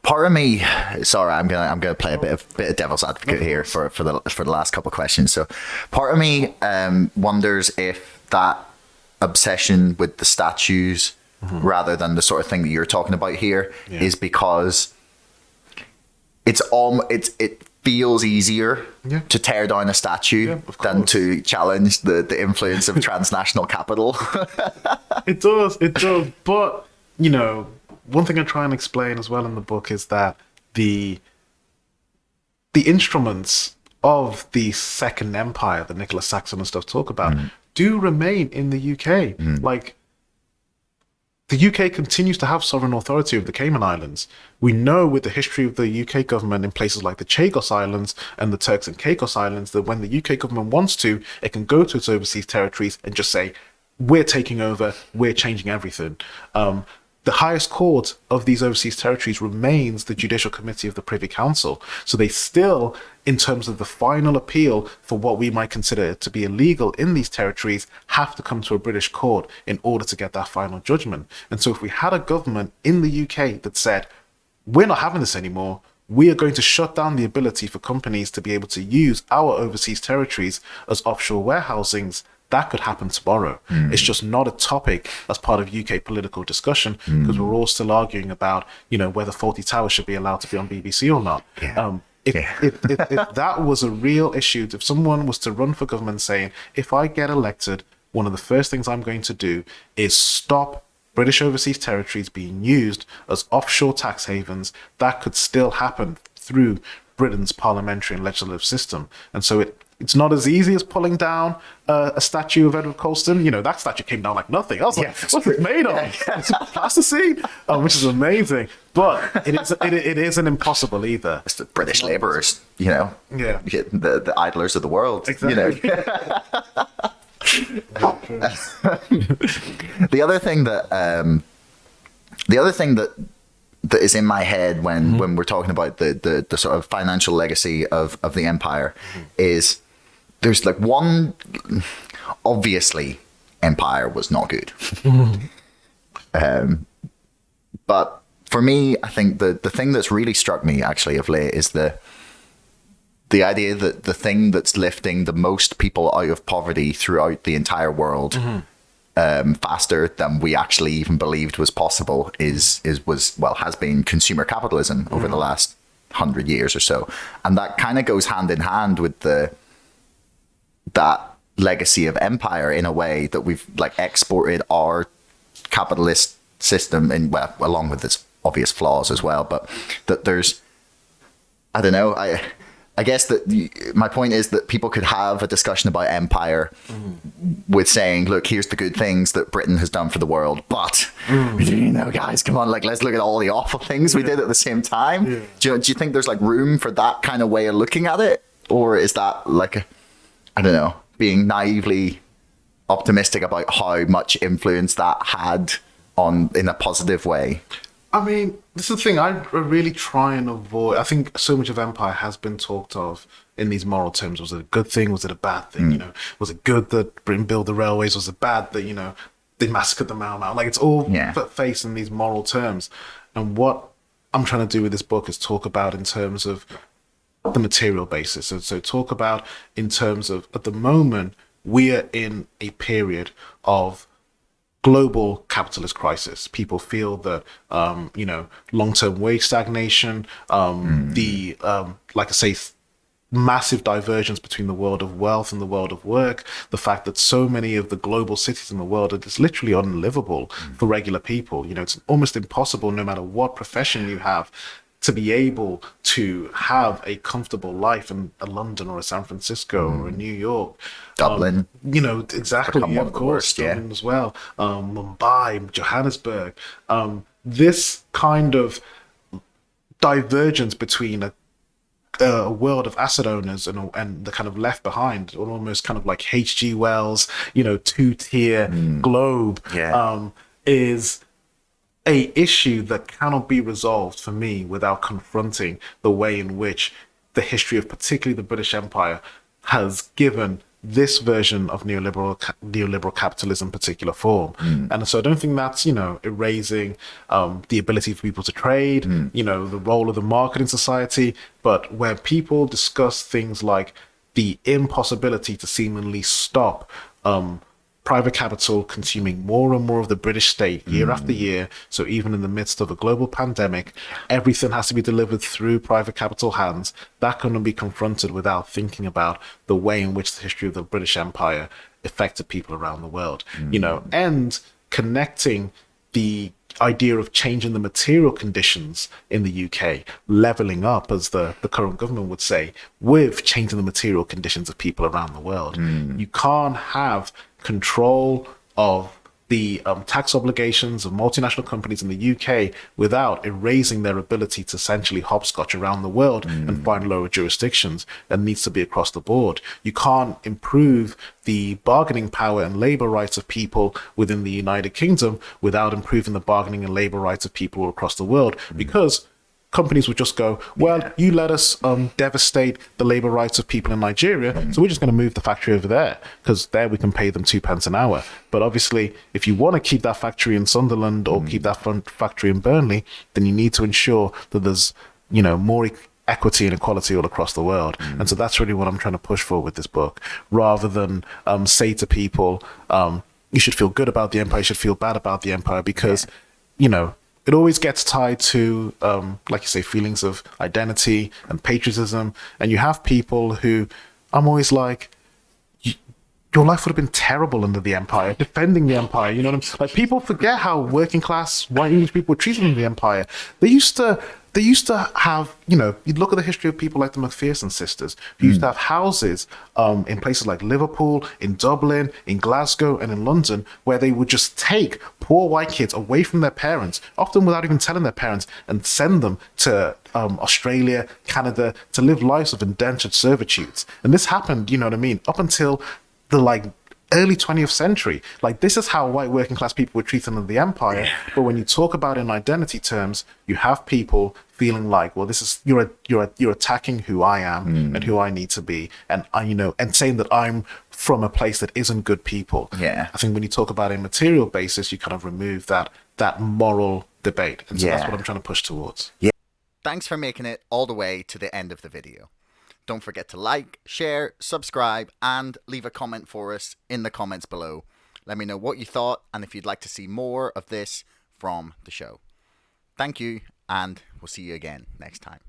part of me, sorry, I'm gonna play a bit of devil's advocate here for the last couple of questions. So, part of me wonders if that obsession with the statues, rather than the sort of thing that you're talking about here, is because it feels easier to tear down a statue than to challenge the influence of transnational capital. It does. But, one thing I try and explain as well in the book is that the instruments of the Second Empire that Nicholas Saxon and stuff talk about do remain in the UK. Like, the UK continues to have sovereign authority over the Cayman Islands. We know with the history of the UK government in places like the Chagos Islands and the Turks and Caicos Islands that when the UK government wants to, it can go to its overseas territories and just say, we're taking over, we're changing everything. The highest court of these overseas territories remains the Judicial Committee of the Privy Council. So they still, in terms of the final appeal for what we might consider to be illegal in these territories, have to come to a British court in order to get that final judgment. And so if we had a government in the UK that said, we're not having this anymore, we are going to shut down the ability for companies to be able to use our overseas territories as offshore warehousings, that could happen tomorrow. It's just not a topic as part of UK political discussion because we're all still arguing about, whether Fawlty Towers should be allowed to be on BBC or not. If that was a real issue, if someone was to run for government saying, if I get elected, one of the first things I'm going to do is stop British overseas territories being used as offshore tax havens, that could still happen through Britain's parliamentary and legislative system. And so it's not as easy as pulling down a statue of Edward Colston. That statue came down like nothing. I was like, what's it made of? It's plasticine, which is amazing. But it isn't impossible either. It's the British labourers, the idlers of the world. Exactly. The other thing that is in my head when we're talking about the sort of financial legacy of the empire is there's like one, obviously empire was not good. But for me, I think the thing that's really struck me actually of late is the idea that the thing that's lifting the most people out of poverty throughout the entire world faster than we actually even believed was possible has been consumer capitalism over the last 100 years or so. And that kind of goes hand in hand with that legacy of empire in a way that we've like exported our capitalist system in, well, along with its obvious flaws as well, but that there's, I don't know, I guess that my point is that people could have a discussion about empire with saying, look, here's the good things that Britain has done for the world. But, guys, come on, like, let's look at all the awful things we did at the same time. Yeah. Do you think there's like room for that kind of way of looking at it? Or is that like, I don't know, being naively optimistic about how much influence that had in a positive way? I mean, this is the thing I really try and avoid. I think so much of empire has been talked of in these moral terms. Was it a good thing? Was it a bad thing? Was it good that Britain built the railways? Was it bad that, they massacred the Mau Mau? Like, it's all put face in these moral terms. And what I'm trying to do with this book is talk about in terms of the material basis. So talk about in terms of, at the moment, we are in a period of global capitalist crisis. People feel that, long-term wage stagnation, like I say, massive divergence between the world of wealth and the world of work, the fact that so many of the global cities in the world are just literally unlivable for regular people. It's almost impossible, no matter what profession you have, to be able to have a comfortable life in a London or a San Francisco or a New York. Dublin. Exactly. Yeah, of course. Dublin as well. Mumbai, Johannesburg. This kind of divergence between a world of asset owners and the kind of left behind, or almost kind of like H.G. Wells, two-tier globe, is a issue that cannot be resolved for me without confronting the way in which the history of particularly the British Empire has given this version of neoliberal capitalism particular form. And so I don't think that's, erasing the ability for people to trade, the role of the market in society, but where people discuss things like the impossibility to seemingly stop private capital consuming more and more of the British state year after year. So even in the midst of a global pandemic, everything has to be delivered through private capital hands. That couldn't be confronted without thinking about the way in which the history of the British Empire affected people around the world, and connecting the idea of changing the material conditions in the UK, leveling up, as the current government would say, with changing the material conditions of people around the world. You can't have control of the tax obligations of multinational companies in the UK without erasing their ability to essentially hopscotch around the world and find lower jurisdictions. That needs to be across the board. You can't improve the bargaining power and labor rights of people within the United Kingdom without improving the bargaining and labor rights of people across the world, because companies would just go, well, you let us devastate the labor rights of people in Nigeria, so we're just going to move the factory over there, because there we can pay them 2 pence an hour. But obviously, if you want to keep that factory in Sunderland or keep that factory in Burnley, then you need to ensure that there's, more equity and equality all across the world. And so that's really what I'm trying to push for with this book, rather than say to people, you should feel good about the empire, you should feel bad about the empire, because, it always gets tied to, like you say, feelings of identity and patriotism. And you have people who, I'm always like, your life would have been terrible under the empire, defending the empire. You know what I'm saying? Like, people forget how working class white English people were treated in the empire. They used to have, you'd look at the history of people like the Macpherson sisters, who used to have houses in places like Liverpool, in Dublin, in Glasgow, and in London, where they would just take poor white kids away from their parents, often without even telling their parents, and send them to Australia, Canada, to live lives of indentured servitude. And this happened, up until the early 20th century. This is how white working class people were treated under the empire. But when you talk about it in identity terms, you have people feeling like, well, this is you're attacking who I am and who I need to be, and and saying that I'm from a place that isn't good people. Yeah. I think when you talk about a material basis, you kind of remove that moral debate, and so that's what I'm trying to push towards. Yeah. Thanks for making it all the way to the end of the video. Don't forget to like, share, subscribe, and leave a comment for us in the comments below. Let me know what you thought and if you'd like to see more of this from the show. Thank you, and we'll see you again next time.